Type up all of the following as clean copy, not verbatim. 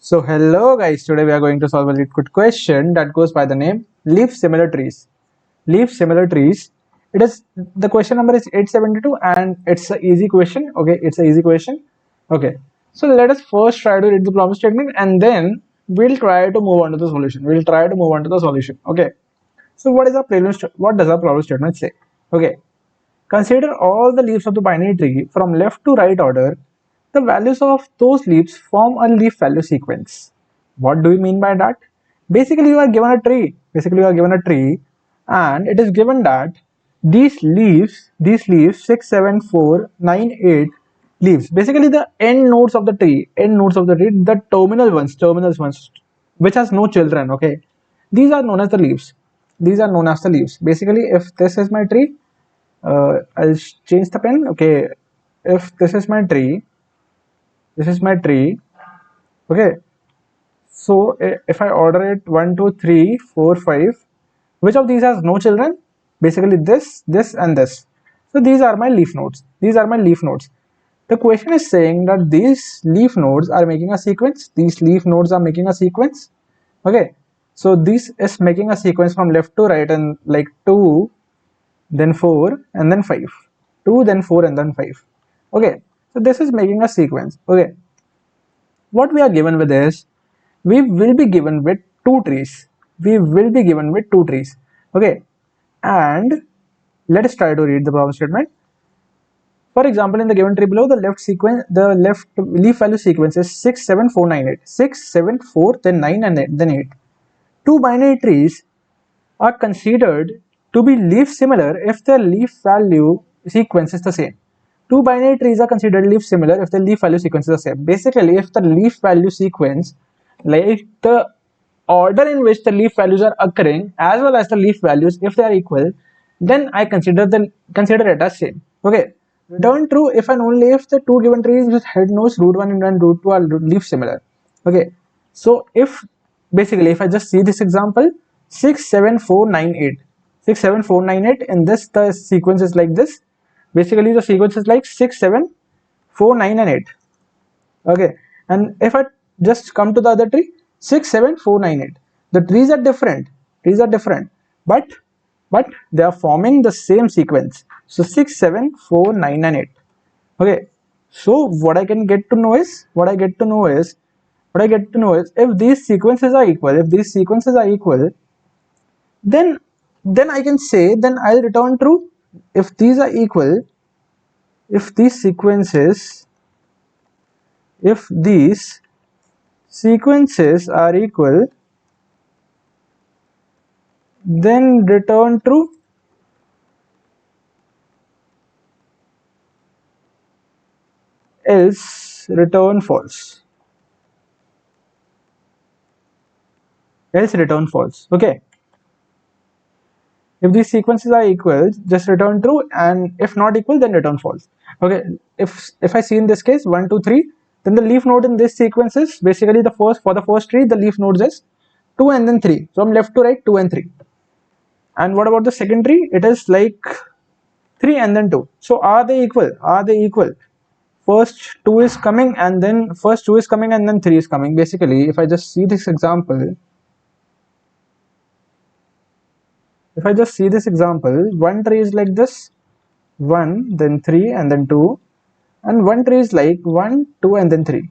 So hello guys, today we are going to solve a leetcode question that goes by the name leaf similar trees. Leaf similar trees. It is the question number is 872 and it's an easy question. Okay, it's an easy question. Okay, so let us first try to read the problem statement and then we'll try to move on to the solution. Okay, so what does our problem statement say? Okay, consider all the leaves of the binary tree from left to right order. The values of those leaves form a leaf value sequence. What do we mean by that? Basically, you are given a tree. And it is given that these leaves 6, 7, 4, 9, 8 leaves. Basically, the end nodes of the tree, the terminal ones, which has no children. Okay, these are known as the leaves. Basically, if this is my tree, I'll change the pen. Okay, if this is my tree. Okay, so if I order it 1, 2, 3, 4, 5, which of these has no children? Basically, this, and this. So these are my leaf nodes. The question is saying that these leaf nodes are making a sequence. Okay, so this is making a sequence from left to right and like 2, then 4, and then 5. 2, then 4, and then 5. Okay, so this is making a sequence. Okay, what we are given with is we will be given with two trees. Okay, and let us try to read the problem statement. For example, in the given tree below, the left leaf value sequence is 6, 7, 4, 9, 8. 6, 7, 4, then 9, and then 8. Two binary trees are considered to be leaf similar if their leaf value sequence is the same. Two binary trees are considered leaf similar if the leaf value sequence is the same. Basically, if the leaf value sequence, like the order in which the leaf values are occurring as well as the leaf values, if they are equal, then I consider it as same. Okay, return true if and only if the two given trees with head nodes root 1 and root 2 are leaf similar. Okay, so if I just see this example, 6, 7, 4, 9, 8. 6, 7, 4, 9, 8. In this, the sequence is like this. Basically, the sequence is like 6, 7, 4, 9, and 8. Okay, and if I just come to the other tree, 6, 7, 4, 9, 8. The trees are different, but they are forming the same sequence. So 6, 7, 4, 9, and 8. Okay, so if these sequences are equal, then I can say, then I'll return true. If these are equal, if these sequences are equal, then return true. Else return false. Okay, if these sequences are equal, just return true, and if not equal, then return false. Okay, if I see in this case 1, 2, 3, then the leaf node in this sequence is basically for the first tree, the leaf nodes is 2 and then 3. From left to right, 2 and 3. And what about the second tree? It is like 3 and then 2. So are they equal? First 2 is coming and then 3 is coming. Basically, if I just see this example, one tree is like this, 1, then 3, and then 2, and one tree is like 1, 2, and then 3.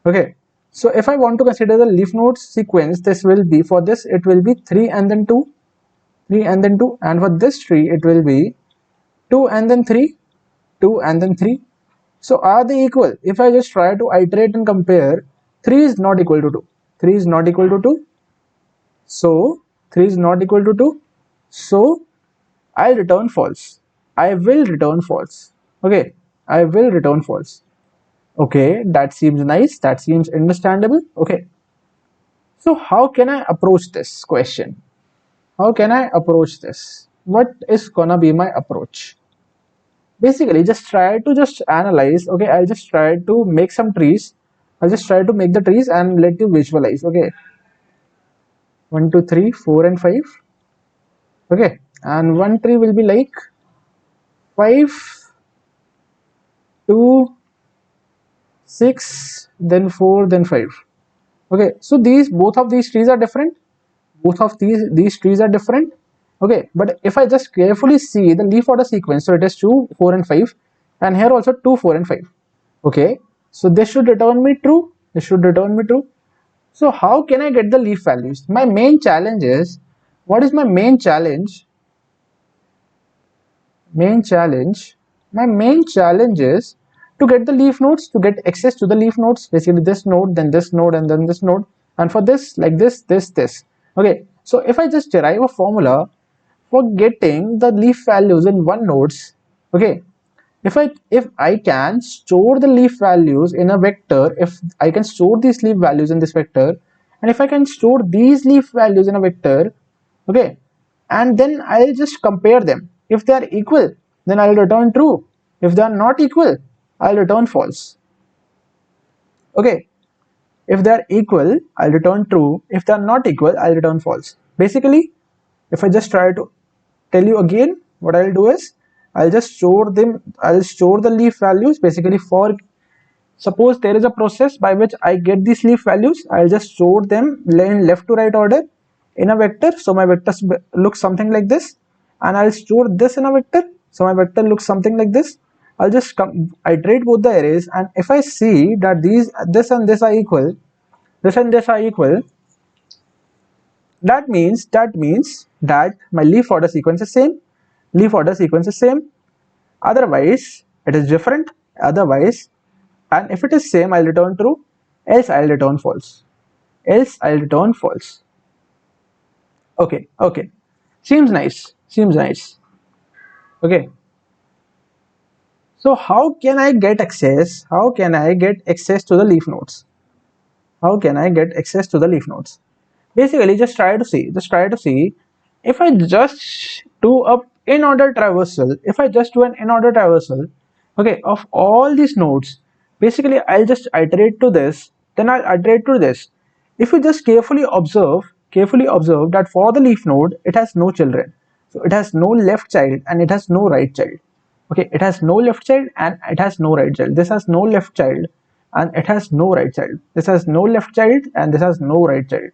Okay, so if I want to consider the leaf nodes sequence, it will be 3 and then 2, and for this tree it will be 2 and then 3, 2 and then 3. So are they equal? If I just try to iterate and compare, 3 is not equal to 2. 3 is not equal to 2. So 3 is not equal to 2. So I'll return false. I will return false. Okay, I will return false. Okay, that seems nice. That seems understandable. Okay. So how can I approach this question? What is gonna be my approach? Basically, just try to analyze. Okay, I'll just try to make some trees. I'll just try to make the trees and let you visualize. Okay, 1, 2, 3, 4, and 5. Okay, and one tree will be like 5, 2, 6, then 4, then 5. Okay, so both of these trees are different. Both of these trees are different. Okay, but if I just carefully see the leaf order sequence, so it is 2, 4 and 5, and here also 2, 4 and 5. Okay, so this should return me true. This should return me true. So how can I get the leaf values? My main challenge is, what is my main challenge? My main challenge is to get the leaf nodes, to get access to the leaf nodes, basically this node, then this node, and then this node, and for this, like this. Okay, so if I just derive a formula for getting the leaf values in one nodes, okay, if I can store the leaf values in a vector, if I can store these leaf values in this vector, and if I can store these leaf values in a vector, okay, and then I'll just compare them. If they are equal, then I'll return true. If they are not equal, I'll return false. Okay, if they are equal, I'll return true. If they are not equal, I'll return false. Basically, if I just try to tell you again, what I'll do is I'll just store them. I'll store the leaf values. Basically, for suppose there is a process by which I get these leaf values, I'll just store them in left to right order in a vector. So my vector looks something like this, and I'll store this in a vector. So my vector looks something like this. I'll just iterate both the arrays, and if I see that this and this are equal, this and this are equal, that means that my leaf order sequence is same. Leaf order sequence is same. Otherwise, it is different. Otherwise, and if it is same, I'll return true. Else, I'll return false. Else, I'll return false. Okay, okay. Seems nice. Seems nice. Okay. So how can I get access? How can I get access to the leaf nodes? How can I get access to the leaf nodes? Basically, just try to see if I just do a in order traversal, if I just do an in order traversal, okay, of all these nodes, basically I'll just iterate to this, then I'll iterate to this. If you just carefully observe that for the leaf node, it has no children. So it has no left child and it has no right child. Okay, it has no left child and it has no right child. This has no left child and it has no right child. This has no left child and this has no right child.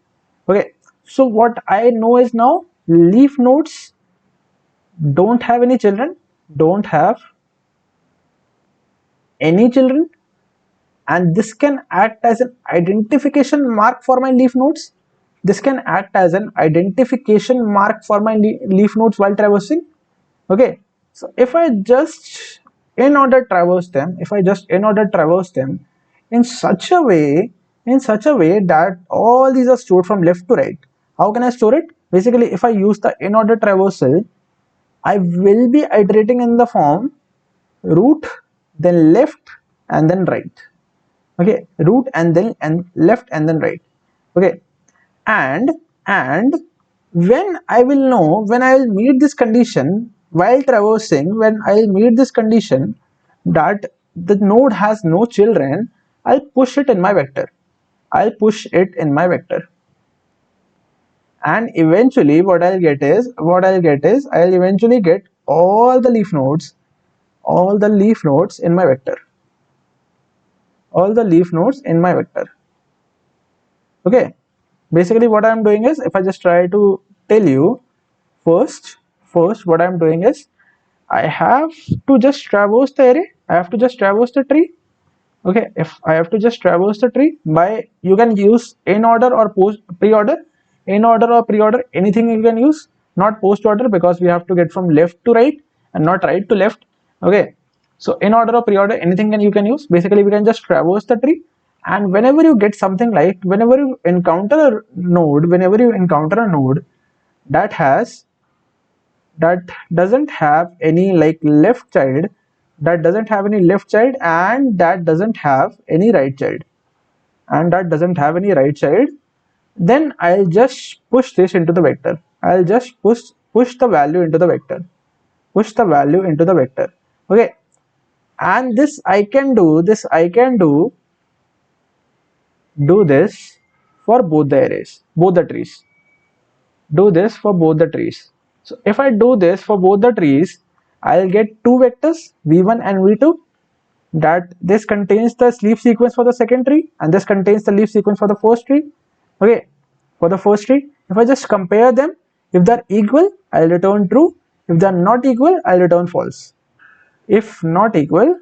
Okay, so what I know is now leaf nodes don't have any children, don't have any children, and this can act as an identification mark for my leaf nodes. This can act as an identification mark for my leaf nodes while traversing. Okay, so if I just in order traverse them, in such a way, that all these are stored from left to right. How can I store it? Basically, if I use the in order traversal, I will be iterating in the form root, then left, and then right. Okay, root and then left and then right. Okay, and when I will know, when I will meet this condition while traversing, when I will meet this condition that the node has no children, I'll push it in my vector. I'll push it in my vector. And eventually what I'll get is I'll eventually get all the leaf nodes in my vector. All the leaf nodes in my vector. Okay. Basically what I'm doing is, if I just try to tell you, first what I'm doing is I have to just traverse the array. I have to just traverse the tree. Okay, if I have to just traverse the tree by, you can use in order or post pre-order, in order or pre-order, anything you can use, not post order, because we have to get from left to right and not right to left. Okay, so in order or pre-order, anything you can use. Basically we can just traverse the tree, and whenever you get something like, whenever you encounter a node that doesn't have any like left child, and that doesn't have any right child, then I'll just push this into the vector. I'll just push the value into the vector. Okay, and this I can do this for both the arrays, both the trees. So if I do this for both the trees, I'll get two vectors, v1 and v2. that this contains the leaf sequence for the second tree and this contains the leaf sequence for the first tree. Okay, for the first tree, if I just compare them, if they're equal, I'll return true. If they're not equal, I'll return false. If not equal,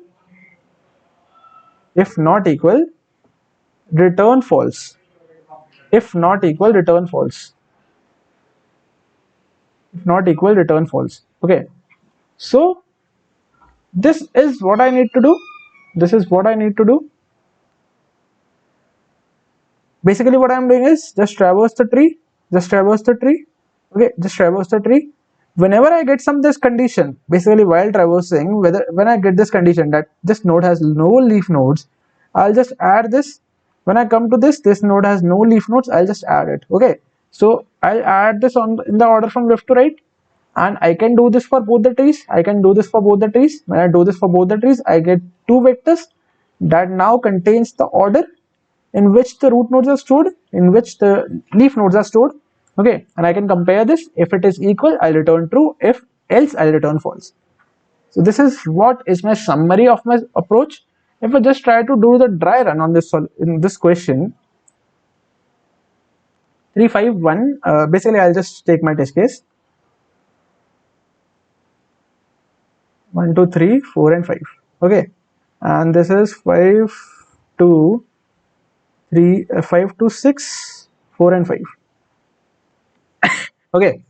if not equal, return false. If not equal, return false. If not equal, return false. Okay, so this is what I need to do. This is what I need to do. Basically what I'm doing is just traverse the tree, just traverse the tree. Okay, just traverse the tree. Whenever I get some this condition, basically while traversing, when I get this condition that this node has no leaf nodes, I'll just add this. When I come to this node has no leaf nodes, I'll just add it. Okay, so I'll add this on in the order from left to right, and I can do this for both the trees. I can do this for both the trees. When I do this for both the trees, I get two vectors that now contains the order in which the root nodes are stored, in which the leaf nodes are stored. Okay, and I can compare this. If it is equal, I'll return true. If else, I'll return false. So this is what is my summary of my approach. If I just try to do the dry run on this in this question, 351. Basically, I'll just take my test case. 1, 2, 3, 4, and 5. Okay, and this is 5, 2, 3, 5 to 6, 4, and 5. Okay,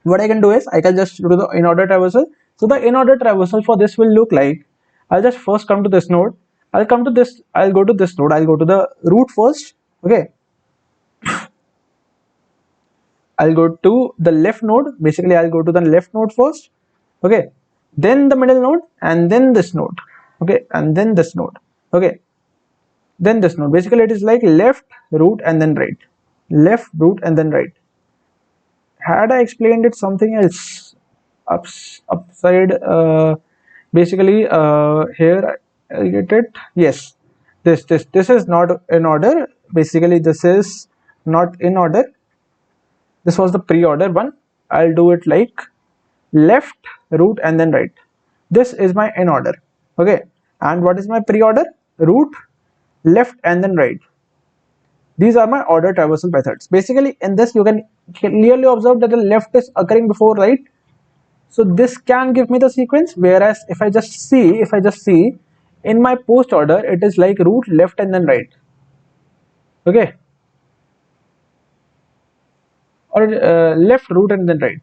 what I can do is I can just do the in order traversal. So the in order traversal for this will look like, I'll just first come to this node, I'll come to this, I'll go to this node, I'll go to the root first. Okay, I'll go to the left node. Basically I'll go to the left node first. Okay, then the middle node, and then this node. Okay, and then this node. Okay, then this node. Basically it is like left, root, and then right. Left, root, and then right. Had I explained it something else, upside, basically here I get it. Yes, this is not in order. Basically this is not in order. This was the pre-order one. I'll do it like left, root, and then right. This is my in order. Okay, and what is my pre-order? Root, left, and then right. These are my order traversal methods. Basically in this you can clearly observe that the left is occurring before right. So this can give me the sequence, whereas if I just see in my post order, it is like root, left, and then right. Okay, or left, root, and then right.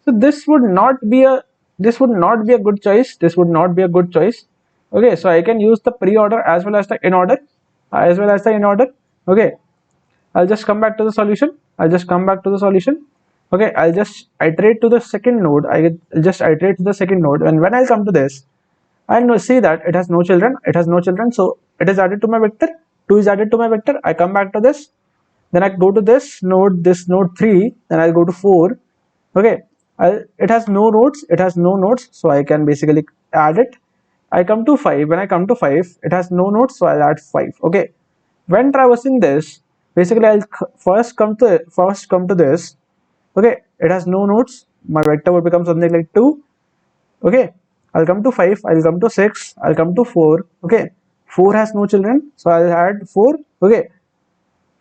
So this would not be a good choice. This would not be a good choice. Okay, so I can use the pre-order as well as the in order, Okay, I'll just come back to the solution. Okay, I'll just iterate to the second node. I'll just iterate to the second node, and when I come to this, I see that it has no children. So it is added to my vector. 2 is added to my vector. I come back to this. Then I go to this node 3. Then I'll go to 4. Okay, it has no nodes. So I can basically add it. I come to 5. When I come to 5, it has no nodes, so I'll add 5. Okay, when traversing this, basically I'll first come to this. Okay, it has no nodes. My vector would become something like 2. Okay, I'll come to 5, I'll come to 6, I'll come to 4. Okay, 4 has no children, so I'll add 4. Okay,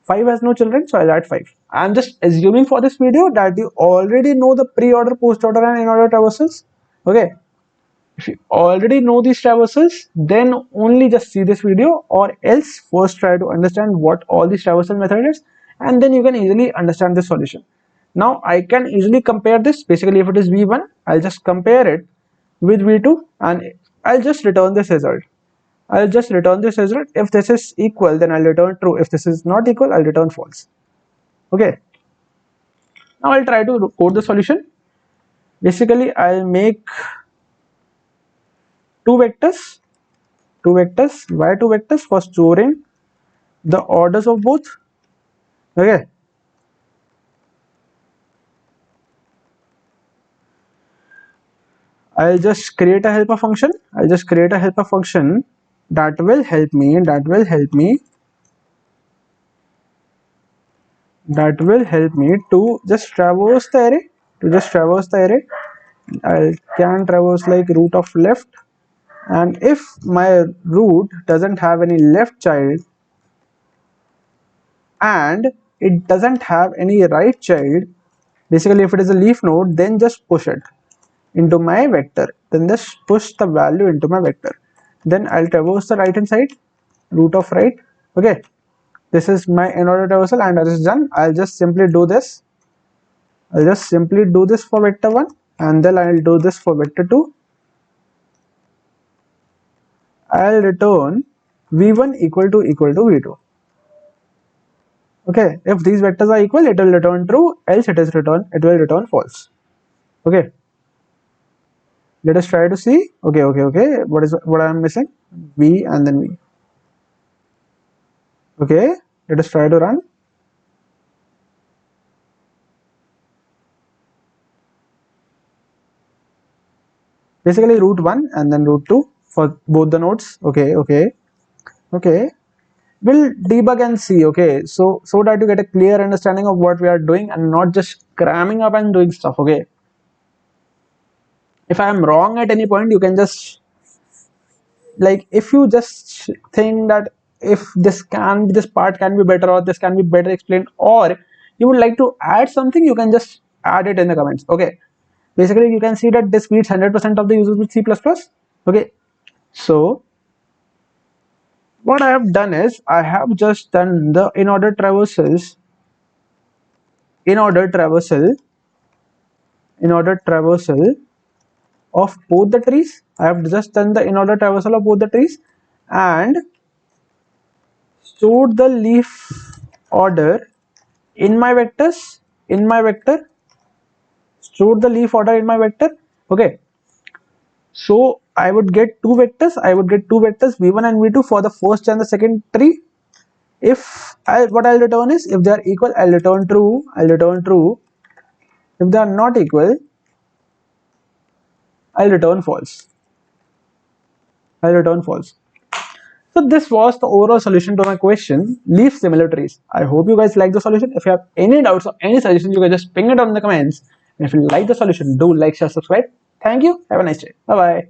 5 has no children, so I'll add 5. I'm just assuming for this video that you already know the pre-order, post-order, and in-order traversals. Okay, if you already know these traversals, then only just see this video, or else first try to understand what all these traversal methods is, and then you can easily understand the solution. Now I can easily compare this. Basically if it is v1, I'll just compare it with v2 and I'll just return this result. If this is equal, then I'll return true. If this is not equal, I'll return false. Okay, now I'll try to code the solution. Basically I'll make two vectors. Why two vectors? For storing the orders of both. Okay, I'll just create a helper function. That will help me to just traverse the array. I can traverse like root of left, and if my root doesn't have any left child and it doesn't have any right child, basically if it is a leaf node, then just push it into my vector, then just push the value into my vector, then I'll traverse the right hand side, root of right. Okay, this is my in order traversal, and that is done. I'll just simply do this. I'll just simply do this for vector 1, and then I'll do this for vector 2. I'll return v1 equal to v2. Okay, if these vectors are equal, it will return true, else it will return false. Okay, let us try to see. Okay, what I am missing? V and then V. Okay, let us try to run. Basically root 1 and then root 2 for both the nodes. Okay, we'll debug and see. Okay, so that you get a clear understanding of what we are doing and not just cramming up and doing stuff. Okay, if I am wrong at any point, you can just, like, if you just think that if this part can be better, or this can be better explained, or you would like to add something, you can just add it in the comments. Okay, basically you can see that this beats 100% of the users with C++. Okay, so what I have done is I have just done the in order traversal of both the trees. I have just done the in order traversal of both the trees and stored the leaf order in my vectors, stored the leaf order in my vector. Okay, so I would get two vectors, v1 and v2 for the first and the second tree. If what I'll return is, if they are equal, I'll return true. If they are not equal, I'll return false. So this was the overall solution to my question, leaf similar trees. I hope you guys like the solution. If you have any doubts or any suggestions, you can just ping it on in the comments. And if you like the solution, do like, share, subscribe. Thank you. Have a nice day. Bye bye.